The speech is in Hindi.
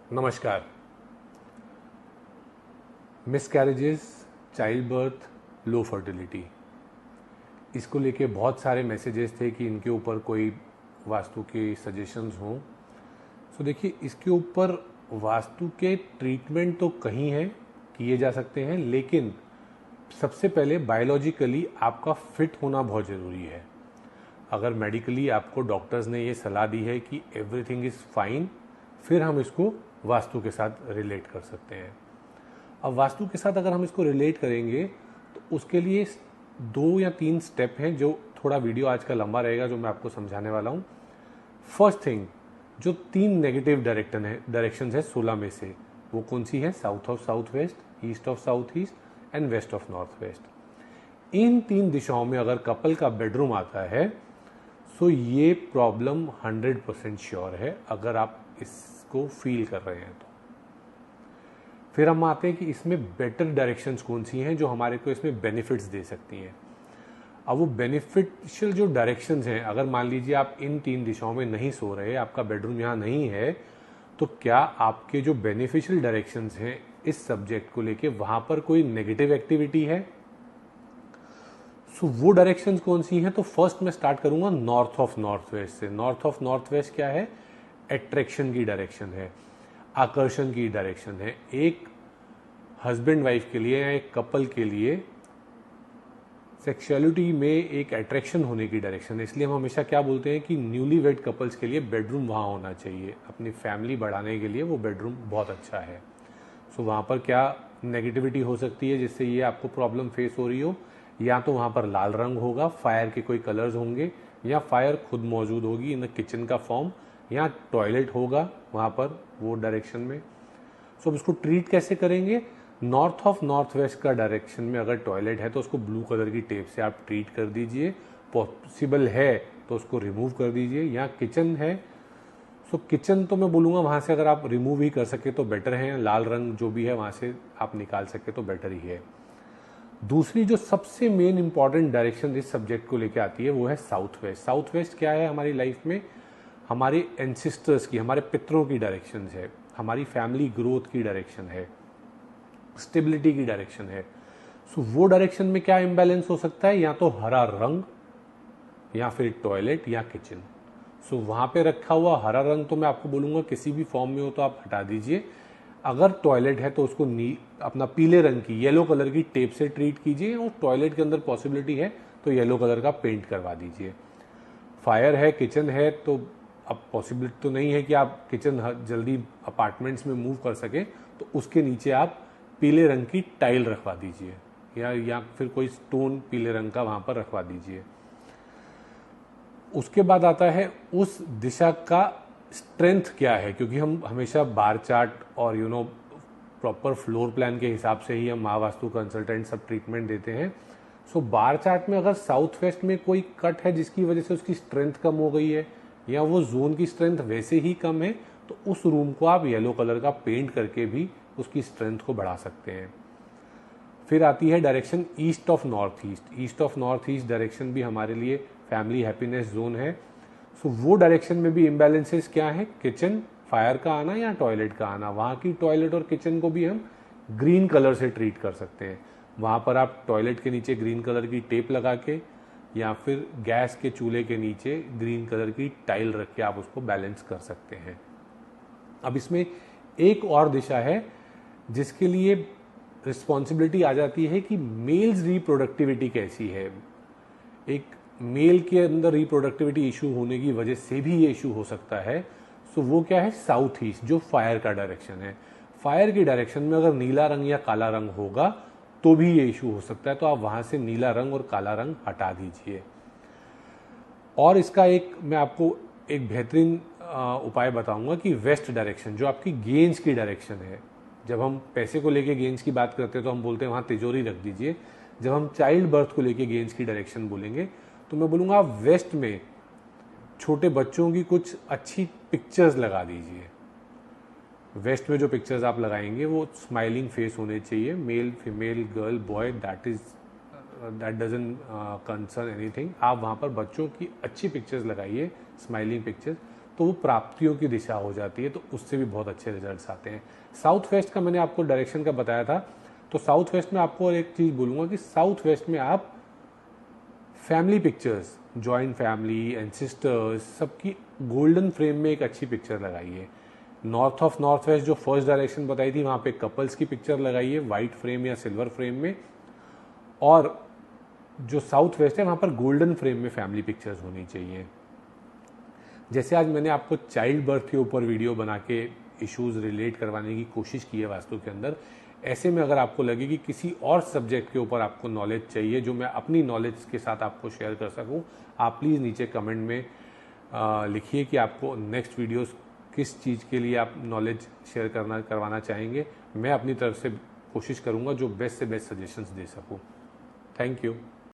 नमस्कार। मिसकैरेजेस, चाइल्ड बर्थ, लो फर्टिलिटी, इसको लेके बहुत सारे मैसेजेस थे कि इनके ऊपर कोई वास्तु के सजेशंस हों। सो देखिए, इसके ऊपर वास्तु के ट्रीटमेंट तो कहीं हैं, किए जा सकते हैं, लेकिन सबसे पहले बायोलॉजिकली आपका फिट होना बहुत ज़रूरी है। अगर मेडिकली आपको डॉक्टर्स ने ये सलाह दी है कि एवरीथिंग इज़ फाइन, फिर हम इसको वास्तु के साथ रिलेट कर सकते हैं। अब वास्तु के साथ अगर हम इसको रिलेट करेंगे तो उसके लिए 2 या 3 स्टेप हैं, जो थोड़ा वीडियो आज का लंबा रहेगा, जो मैं आपको समझाने वाला हूँ। फर्स्ट थिंग, जो 3 नेगेटिव डायरेक्शन है 16 में से, वो कौन सी है? South of south west, east of south east and west of north west. इन 3 दिशाओं में अगर कपल का बेडरूम आता है तो ये प्रॉब्लम 100% श्योर है, अगर आप इसको फील कर रहे हैं तो। फिर हम आते हैं कि इसमें बेटर डायरेक्शंस कौन सी हैं जो हमारे को इसमें बेनिफिट्स दे सकती हैं। अब वो बेनिफिशियल जो डायरेक्शंस हैं, अगर मान लीजिए आप इन 3 दिशाओं में नहीं सो रहे, आपका बेडरूम यहाँ नहीं है, तो क्या आपके जो बेनिफिशियल डायरेक्शंस हैं इस सब्जेक्ट को लेके वहां पर कोई नेगेटिव एक्टिविटी है? सो वो डायरेक्शंस कौन सी हैं? तो फर्स्ट मैं स्टार्ट करूंगा नॉर्थ ऑफ नॉर्थ वेस्ट से। नॉर्थ ऑफ नॉर्थ वेस्ट क्या है? अट्रैक्शन की डायरेक्शन है, आकर्षण की डायरेक्शन है। एक हस्बैंड वाइफ के लिए या एक कपल के लिए सेक्सुअलिटी में एक अट्रैक्शन होने की डायरेक्शन है। इसलिए हम हमेशा क्या बोलते हैं कि न्यूली वेड कपल्स के लिए बेडरूम वहाँ होना चाहिए। अपनी फैमिली बढ़ाने के लिए वो बेडरूम बहुत अच्छा है। सो वहाँ पर क्या नेगेटिविटी हो सकती है जिससे ये आपको प्रॉब्लम फेस हो रही हो? या तो वहाँ पर लाल रंग होगा, फायर के कोई कलर्स होंगे, या फायर खुद मौजूद होगी इन किचन का फॉर्म, या टॉयलेट होगा वहाँ पर वो डायरेक्शन में। सो अब इसको ट्रीट कैसे करेंगे? नॉर्थ ऑफ नॉर्थ वेस्ट का डायरेक्शन में अगर टॉयलेट है तो उसको ब्लू कलर की टेप से आप ट्रीट कर दीजिए। पॉसिबल है तो उसको रिमूव कर दीजिए। या किचन है, सो किचन तो मैं बोलूँगा वहाँ से अगर आप रिमूव ही कर सके तो बेटर है। लाल रंग जो भी है वहाँ से आप निकाल सके तो बेटर ही है। दूसरी जो सबसे मेन इंपॉर्टेंट डायरेक्शन इस सब्जेक्ट को लेके आती है वो है साउथ वेस्ट। साउथ वेस्ट क्या है? हमारी लाइफ में हमारे एंसिस्टर्स की, हमारे पितरों की डायरेक्शन है, हमारी फैमिली ग्रोथ की डायरेक्शन है, स्टेबिलिटी की डायरेक्शन है। सो वो डायरेक्शन में क्या इम्बैलेंस हो सकता है? या तो हरा रंग, या फिर टॉयलेट, या किचन। सो वहां पे रखा हुआ हरा रंग तो मैं आपको बोलूंगा किसी भी फॉर्म में हो तो आप हटा दीजिए। अगर टॉयलेट है तो उसको अपना पीले रंग की, येलो कलर की टेप से ट्रीट कीजिए, और टॉयलेट के अंदर पॉसिबिलिटी है तो येलो कलर का पेंट करवा दीजिए। फायर है, किचन है, तो अब पॉसिबिलिटी तो नहीं है कि आप किचन जल्दी अपार्टमेंट्स में मूव कर सके, तो उसके नीचे आप पीले रंग की टाइल रखवा दीजिए, या फिर कोई स्टोन पीले रंग का वहां पर रखवा दीजिए। उसके बाद आता है उस दिशा का स्ट्रेंथ क्या है, क्योंकि हम हमेशा बार चार्ट और प्रॉपर फ्लोर प्लान के हिसाब से ही हम महावास्तु कंसल्टेंट सब ट्रीटमेंट देते हैं। सो बार चार्ट में अगर साउथ वेस्ट में कोई कट है जिसकी वजह से उसकी स्ट्रेंथ कम हो गई है, या वो जोन की स्ट्रेंथ वैसे ही कम है, तो उस रूम को आप येलो कलर का पेंट करके भी उसकी स्ट्रेंथ को बढ़ा सकते हैं। फिर आती है direction east of north east. East of north east direction भी हमारे लिए फैमिली हैप्पीनेस जोन है। सो वो डायरेक्शन में भी इम्बैलेंसेस क्या है? किचन, फायर का आना, या टॉयलेट का आना। वहाँ की टॉयलेट और किचन को भी हम ग्रीन कलर से ट्रीट कर सकते हैं। वहाँ पर आप टॉयलेट के नीचे ग्रीन कलर की टेप लगा के, या फिर गैस के चूल्हे के नीचे ग्रीन कलर की टाइल रख के आप उसको बैलेंस कर सकते हैं। अब इसमें एक और दिशा है जिसके लिए रिस्पॉन्सिबिलिटी आ जाती है कि मेल्स रिप्रोडक्टिविटी कैसी है। एक मेल के अंदर रिप्रोडक्टिविटी इशू होने की वजह से भी ये इशू हो सकता है। सो वो क्या है? साउथ ईस्ट, जो फायर का डायरेक्शन है। फायर की डायरेक्शन में अगर नीला रंग या काला रंग होगा तो भी ये इशू हो सकता है, तो आप वहां से नीला रंग और काला रंग हटा दीजिए। और इसका मैं आपको एक बेहतरीन उपाय बताऊंगा कि वेस्ट डायरेक्शन, जो आपकी गेंज की डायरेक्शन है। जब हम पैसे को लेके गेंज की बात करते हैं तो हम बोलते हैं वहां तिजोरी रख दीजिए। जब हम चाइल्ड बर्थ को लेके गेंज की डायरेक्शन बोलेंगे तो मैं बोलूंगा आप वेस्ट में छोटे बच्चों की कुछ अच्छी पिक्चर्स लगा दीजिए। वेस्ट में जो पिक्चर्स आप लगाएंगे वो स्माइलिंग फेस होने चाहिए, male, female, girl, boy, that doesn't concern anything. आप वहां पर बच्चों की अच्छी पिक्चर्स लगाइए, स्माइलिंग पिक्चर्स, तो वो प्राप्तियों की दिशा हो जाती है, तो उससे भी बहुत अच्छे रिजल्ट्स आते हैं। साउथ वेस्ट का मैंने आपको डायरेक्शन का बताया था, तो साउथ वेस्ट में आपको एक चीज़ बोलूँगा कि साउथ वेस्ट में आप family pictures, joint family, ancestors, सबकी गोल्डन फ्रेम में एक अच्छी पिक्चर लगाइए। नॉर्थ ऑफ नॉर्थ वेस्ट जो फर्स्ट डायरेक्शन बताई थी, वहाँ पे कपल्स की पिक्चर लगाइए वाइट फ्रेम या सिल्वर फ्रेम में, और जो साउथ वेस्ट है वहाँ पर गोल्डन फ्रेम में फैमिली पिक्चर्स होनी चाहिए। जैसे आज मैंने आपको चाइल्ड बर्थ के ऊपर वीडियो बना के इश्यूज रिलेट करवाने की कोशिश की है वास्तु के अंदर, ऐसे में अगर आपको लगे कि किसी और सब्जेक्ट के ऊपर आपको नॉलेज चाहिए जो मैं अपनी नॉलेज के साथ आपको शेयर कर सकूं, आप प्लीज़ नीचे कमेंट में लिखिए कि आपको नेक्स्ट वीडियोस किस चीज़ के लिए आप नॉलेज शेयर करवाना चाहेंगे। मैं अपनी तरफ से कोशिश करूंगा जो बेस्ट से बेस्ट सजेशंस दे सकूं। Thank you.